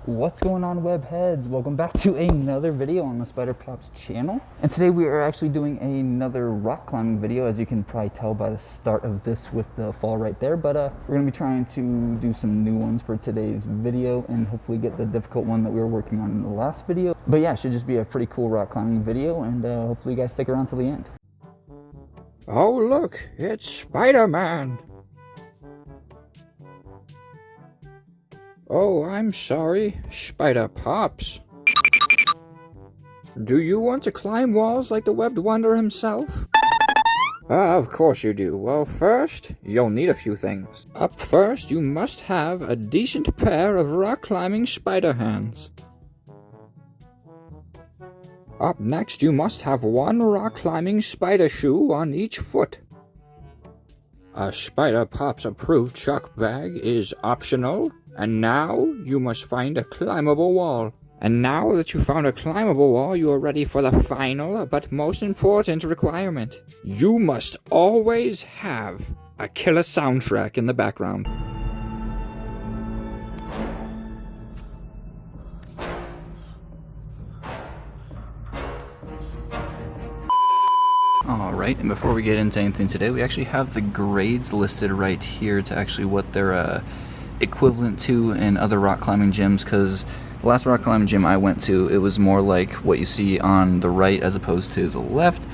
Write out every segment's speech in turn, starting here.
What's going on, web heads? Welcome back to another video on the Spider Pops channel. And today we are actually doing another rock climbing video, as you can probably tell by the start of this with the fall right there. But we're gonna be trying to do some new ones for today's video and hopefully get the difficult one that we were working on in the last video. But yeah, it should just be a pretty cool rock climbing video, and hopefully you guys stick around till the end. Oh look, it's Spider-Man! Oh, I'm sorry, Spider Pops. Do you want to climb walls like the Webbed Wonder himself? Of course you do. Well, first, you'll need a few things. Up first, you must have a decent pair of rock climbing spider hands. Up next, you must have one rock climbing spider shoe on each foot. A Spider Pops approved chuck bag is optional. And now, you must find a climbable wall. And now that you found a climbable wall, you are ready for the final, but most important requirement. You must always have a killer soundtrack in the background. Alright, and before we get into anything today, we actually have the grades listed right here to actually what they're equivalent to in other rock climbing gyms, because the last rock climbing gym I went to, it was more like what you see on the right as opposed to the left.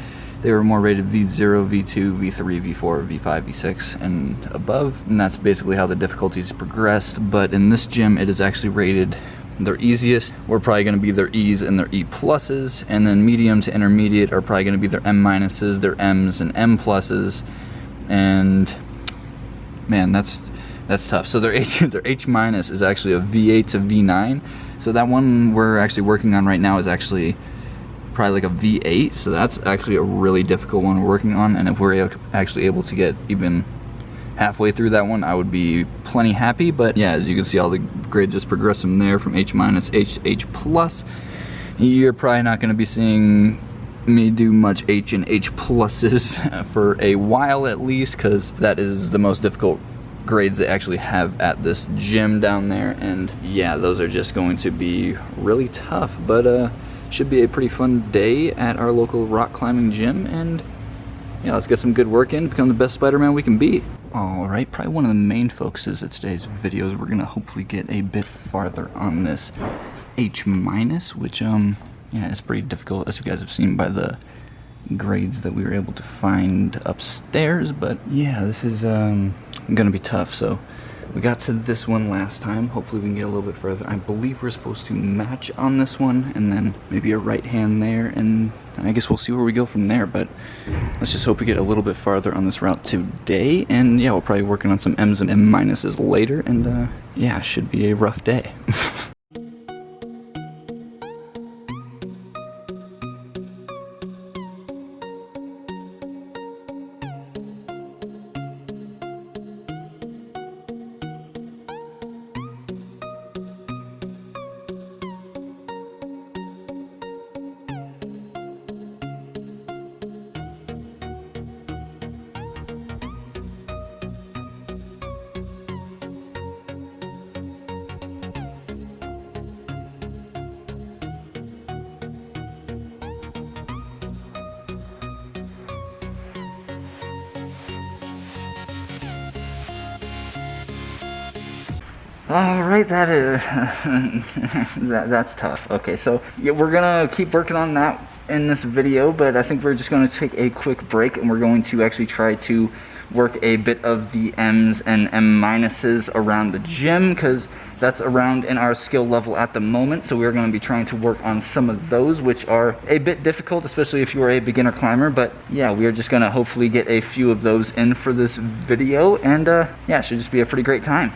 They were more rated V0, V2, V3, V4, V5, V6, and above, and that's basically how the difficulties progressed. But in this gym, it is actually rated their easiest. We're probably going to be their E's and their E pluses, and then medium to intermediate are probably going to be their M minuses, their M's and M pluses, and man, that's tough. So their H minus is actually a V8 to V9. So that one we're actually working on right now is actually probably like a V8. So that's actually a really difficult one we're working on. And if we're actually able to get even halfway through that one, I would be plenty happy. But yeah, as you can see, all the grades just progress from there, from H minus, H to H plus. You're probably not going to be seeing me do much H and H pluses for a while at least, because that is the most difficult grades they actually have at this gym down there. And yeah, those are just going to be really tough, but should be a pretty fun day at our local rock climbing gym. And yeah, let's get some good work in, become the best Spider-Man we can be. Alright, probably one of the main focuses of today's video is we're gonna hopefully get a bit farther on this H minus, which yeah, is pretty difficult, as you guys have seen by the grades that we were able to find upstairs. But yeah, this is gonna be tough. So we got to this one last time. Hopefully we can get a little bit further. I believe we're supposed to match on this one, and then maybe a right hand there, and I guess we'll see where we go from there. But let's just hope we get a little bit farther on this route today. And yeah, we'll probably be working on some M's and M minuses later, and yeah, should be a rough day. Alright, that is that's tough. Okay, so yeah, we're gonna keep working on that in this video, but I think we're just gonna take a quick break, and we're going to actually try to work a bit of the M's and M minuses around the gym, because that's around in our skill level at the moment. So we're going to be trying to work on some of those, which are a bit difficult, especially if you're a beginner climber. But yeah, we are just going to hopefully get a few of those in for this video, and yeah, it should just be a pretty great time.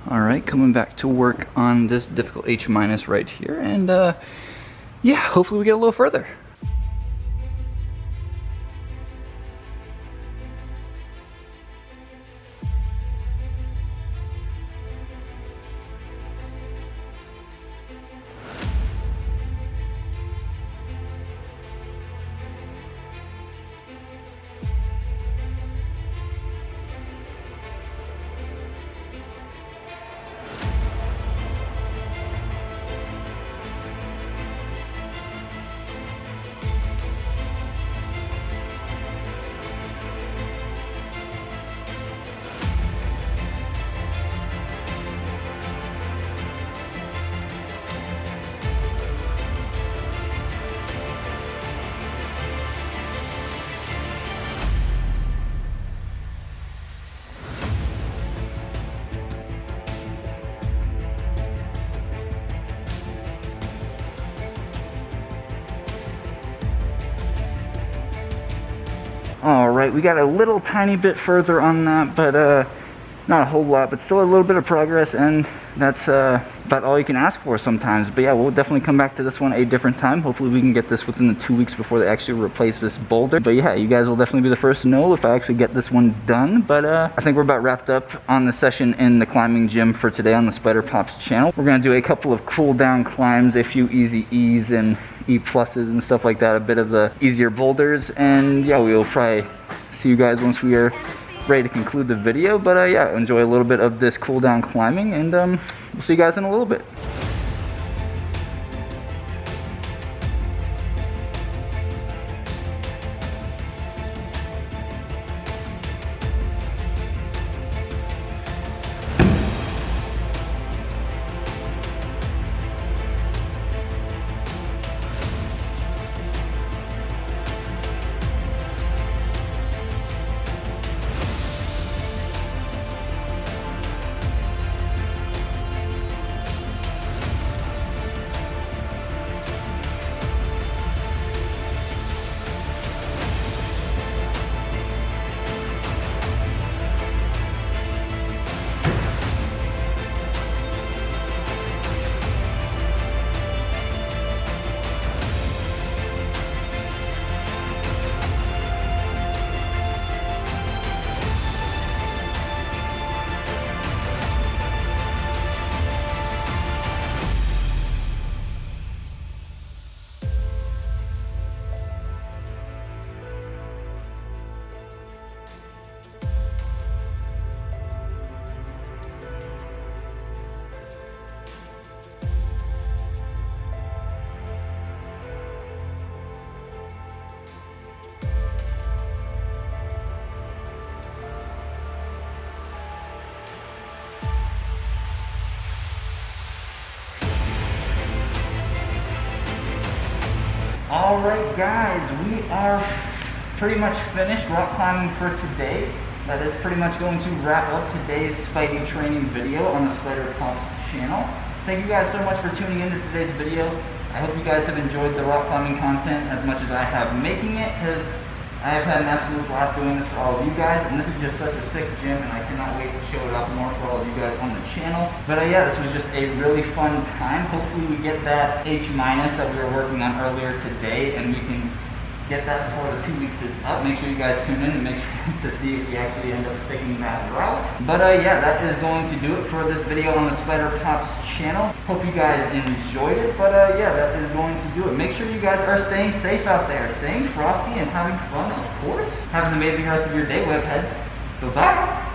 Alright, coming back to work on this difficult H- right here, and yeah, hopefully we get a little further. Alright, we got a little tiny bit further on that, but not a whole lot, but still a little bit of progress, and that's about all you can ask for sometimes. But yeah, we'll definitely come back to this one a different time. Hopefully we can get this within the 2 weeks before they actually replace this boulder. But yeah, you guys will definitely be the first to know if I actually get this one done. But I think we're about wrapped up on the session in the climbing gym for today on the Spider Pops channel. We're gonna do a couple of cool down climbs, a few easy E's and E pluses and stuff like that, a bit of the easier boulders, and yeah, we will probably see you guys once we are ready to conclude the video. But yeah, enjoy a little bit of this cool down climbing, and we'll see you guys in a little bit. Alright guys, we are pretty much finished rock climbing for today. That is pretty much going to wrap up today's Spidey training video on the Spider Pops channel. Thank you guys so much for tuning in to today's video. I hope you guys have enjoyed the rock climbing content as much as I have making it, because I have had an absolute blast doing this for all of you guys, and this is just such a sick gym, and I cannot wait to show it off more for all of you guys on the channel. But yeah, this was just a really fun time. Hopefully we get that H- that we were working on earlier today, and we can get that before the 2 weeks is up. Make sure you guys tune in and make sure to see if we actually end up sticking that route. But yeah, that is going to do it for this video on the Spider Pops channel. Hope you guys enjoyed it. But yeah, that is going to do it. Make sure you guys are staying safe out there, staying frosty and having fun, of course. Have an amazing rest of your day, webheads. Goodbye.